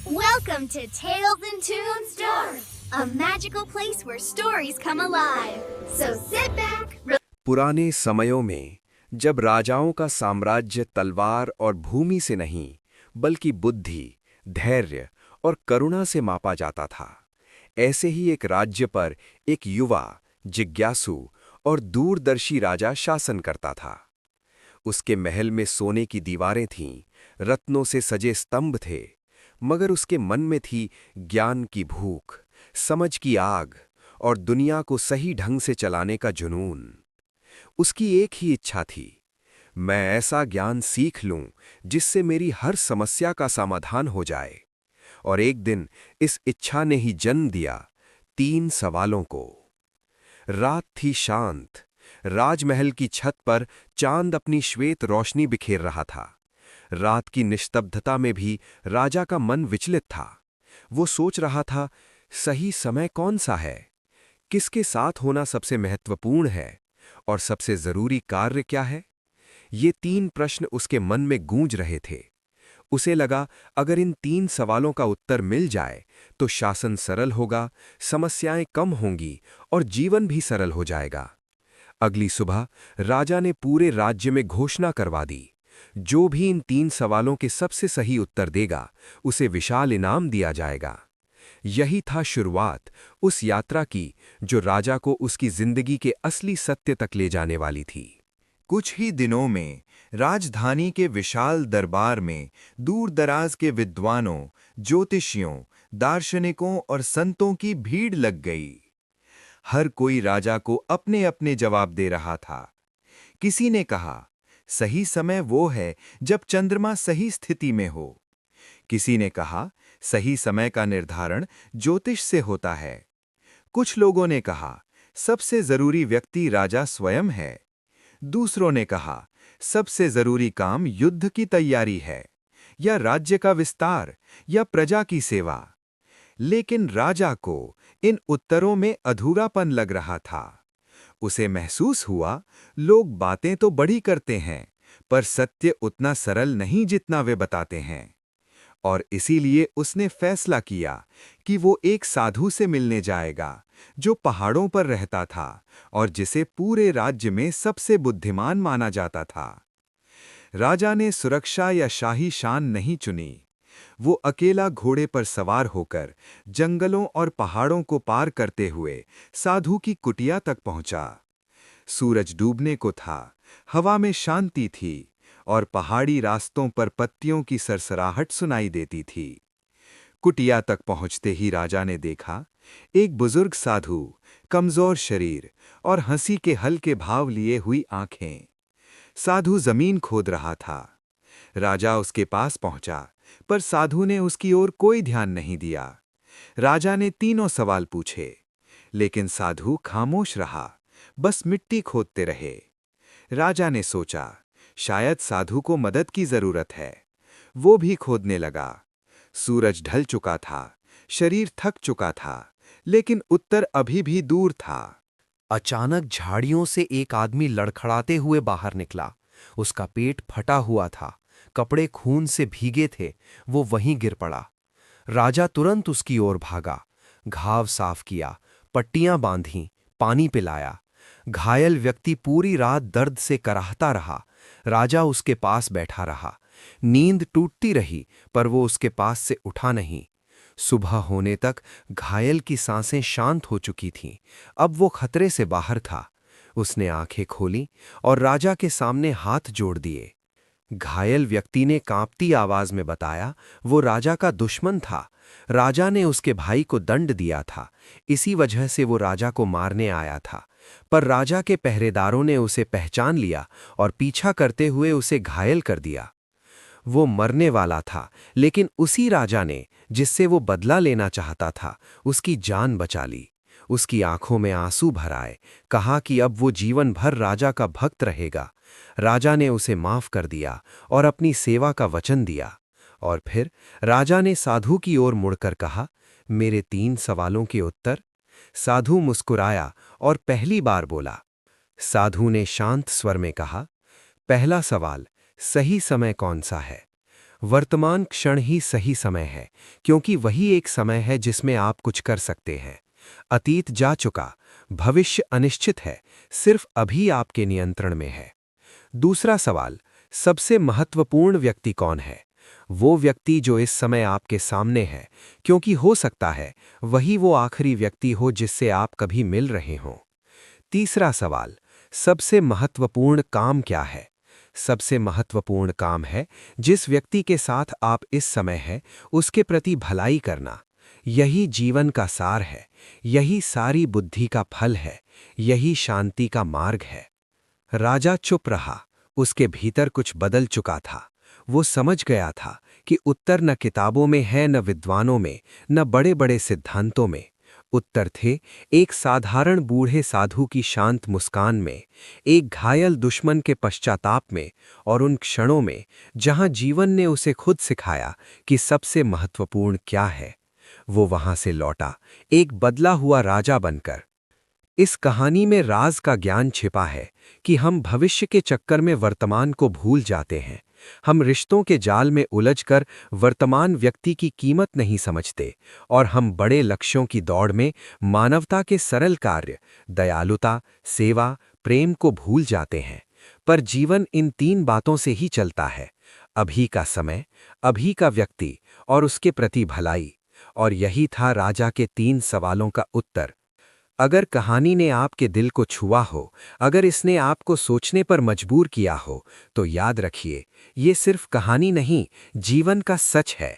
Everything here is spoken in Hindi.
Welcome to Tales and Tunes Dark, a magical place where stories come alive. So sit back. पुराने समयों में जब राजाओं का साम्राज्य तलवार और भूमि से नहीं बल्कि बुद्धि, धैर्य और करुणा से मापा जाता था, ऐसे ही एक राज्य पर एक युवा, जिज्ञासु और दूरदर्शी राजा शासन करता था। उसके महल में सोने की दीवारें थीं, रत्नों से सजे स्तंभ थे, मगर उसके मन में थी ज्ञान की भूख, समझ की आग और दुनिया को सही ढंग से चलाने का जुनून। उसकी एक ही इच्छा थी, मैं ऐसा ज्ञान सीख लूं जिससे मेरी हर समस्या का समाधान हो जाए। और एक दिन इस इच्छा ने ही जन्म दिया 3 सवालों को। रात थी शांत। राजमहल की छत पर चांद अपनी श्वेत रोशनी बिखेर रहा था। रात की निस्तब्धता में भी राजा का मन विचलित था। वो सोच रहा था, सही समय कौन सा है, किसके साथ होना सबसे महत्वपूर्ण है और सबसे जरूरी कार्य क्या है। ये 3 प्रश्न उसके मन में गूंज रहे थे। उसे लगा, अगर इन 3 सवालों का उत्तर मिल जाए तो शासन सरल होगा, समस्याएं कम होंगी और जीवन भी सरल हो जाएगा। अगली सुबह राजा ने पूरे राज्य में घोषणा करवा दी, जो भी इन 3 सवालों के सबसे सही उत्तर देगा उसे विशाल इनाम दिया जाएगा। यही था शुरुआत उस यात्रा की जो राजा को उसकी जिंदगी के असली सत्य तक ले जाने वाली थी। कुछ ही दिनों में राजधानी के विशाल दरबार में दूर-दराज के विद्वानों, ज्योतिषियों, दार्शनिकों और संतों की भीड़ लग गई। हर कोई राजा को अपने-अपने जवाब दे रहा था। किसी ने कहा, सही समय वो है जब चंद्रमा सही स्थिति में हो। किसी ने कहा, सही समय का निर्धारण ज्योतिष से होता है। कुछ लोगों ने कहा, सबसे जरूरी व्यक्ति राजा स्वयं है। दूसरों ने कहा, सबसे जरूरी काम युद्ध की तैयारी है, या राज्य का विस्तार, या प्रजा की सेवा। लेकिन राजा को इन उत्तरों में अधूरापन लग रहा था। उसे महसूस हुआ, लोग बातें तो बड़ी करते हैं, पर सत्य उतना सरल नहीं जितना वे बताते हैं। और इसीलिए उसने फैसला किया कि वो एक साधु से मिलने जाएगा, जो पहाड़ों पर रहता था और जिसे पूरे राज्य में सबसे बुद्धिमान माना जाता था। राजा ने सुरक्षा या शाही शान नहीं चुनी। वो अकेला घोड़े पर सवार होकर जंगलों और पहाड़ों को पार करते हुए साधु की कुटिया तक पहुंचा। सूरज डूबने को था, हवा में शांति थी और पहाड़ी रास्तों पर पत्तियों की सरसराहट सुनाई देती थी। कुटिया तक पहुंचते ही राजा ने देखा, एक बुजुर्ग साधु, कमजोर शरीर और हंसी के हल्के भाव लिए हुई आंखें। साधु जमीन खोद रहा था। राजा उसके पास पहुंचा, पर साधु ने उसकी ओर कोई ध्यान नहीं दिया। राजा ने 3 सवाल पूछे, लेकिन साधु खामोश रहा, बस मिट्टी खोदते रहे। राजा ने सोचा, शायद साधु को मदद की जरूरत है। वो भी खोदने लगा। सूरज ढल चुका था, शरीर थक चुका था, लेकिन उत्तर अभी भी दूर था। अचानक झाड़ियों से एक आदमी लड़खड़ाते हुए बाहर निकला। उसका पेट फटा हुआ था, कपड़े खून से भीगे थे। वो वहीं गिर पड़ा। राजा तुरंत उसकी ओर भागा, घाव साफ किया, पट्टियां बांधी, पानी पिलाया। घायल व्यक्ति पूरी रात दर्द से कराहता रहा। राजा उसके पास बैठा रहा। नींद टूटती रही, पर वो उसके पास से उठा नहीं। सुबह होने तक घायल की सांसें शांत हो चुकी थीं। अब वो खतरे से बाहर था। उसने आंखें खोलीं और राजा के सामने हाथ जोड़ दिए। घायल व्यक्ति ने कांपती आवाज में बताया, वो राजा का दुश्मन था। राजा ने उसके भाई को दंड दिया था, इसी वजह से वो राजा को मारने आया था। पर राजा के पहरेदारों ने उसे पहचान लिया और पीछा करते हुए उसे घायल कर दिया। वो मरने वाला था, लेकिन उसी राजा ने, जिससे वो बदला लेना चाहता था, उसकी जान बचा ली। उसकी आंखों में आंसू भर आए, कहा कि अब वो जीवन भर राजा का भक्त रहेगा। राजा ने उसे माफ कर दिया और अपनी सेवा का वचन दिया। और फिर राजा ने साधु की ओर मुड़कर कहा, मेरे 3 सवालों के उत्तर। साधु मुस्कुराया और पहली बार बोला। साधु ने शांत स्वर में कहा, पहला सवाल, सही समय कौन सा है। वर्तमान क्षण ही सही समय है, क्योंकि वही एक समय है जिसमें आप कुछ कर सकते हैं। अतीत जा चुका, भविष्य अनिश्चित है, सिर्फ अभी आपके नियंत्रण में है। दूसरा सवाल, सबसे महत्वपूर्ण व्यक्ति कौन है? वो व्यक्ति जो इस समय आपके सामने है, क्योंकि हो सकता है वही वो आखिरी व्यक्ति हो जिससे आप कभी मिल रहे हों। तीसरा सवाल, सबसे महत्वपूर्ण काम क्या है? सबसे महत्वपूर्ण काम है जिस व्यक्ति के साथ आप इस समय हैं उसके प्रति भलाई करना। यही जीवन का सार है, यही सारी बुद्धि का फल है, यही शांति का मार्ग है। राजा चुप रहा, उसके भीतर कुछ बदल चुका था। वो समझ गया था कि उत्तर न किताबों में है, न विद्वानों में, न बड़े बड़े सिद्धांतों में। उत्तर थे एक साधारण बूढ़े साधु की शांत मुस्कान में, एक घायल दुश्मन के पश्चाताप में, और उन क्षणों में जहां जीवन ने उसे खुद सिखाया कि सबसे महत्वपूर्ण क्या है। वो वहां से लौटा, एक बदला हुआ राजा बनकर। इस कहानी में राज का ज्ञान छिपा है कि हम भविष्य के चक्कर में वर्तमान को भूल जाते हैं। हम रिश्तों के जाल में उलझकर वर्तमान व्यक्ति की कीमत नहीं समझते, और हम बड़े लक्ष्यों की दौड़ में मानवता के सरल कार्य, दयालुता, सेवा, प्रेम को भूल जाते हैं। पर जीवन इन 3 बातों से ही चलता है: अभी का समय, अभी का व्यक्ति और उसके प्रति भलाई। और यही था राजा के 3 सवालों का उत्तर। अगर कहानी ने आपके दिल को छुआ हो, अगर इसने आपको सोचने पर मजबूर किया हो, तो याद रखिए, ये सिर्फ कहानी नहीं, जीवन का सच है।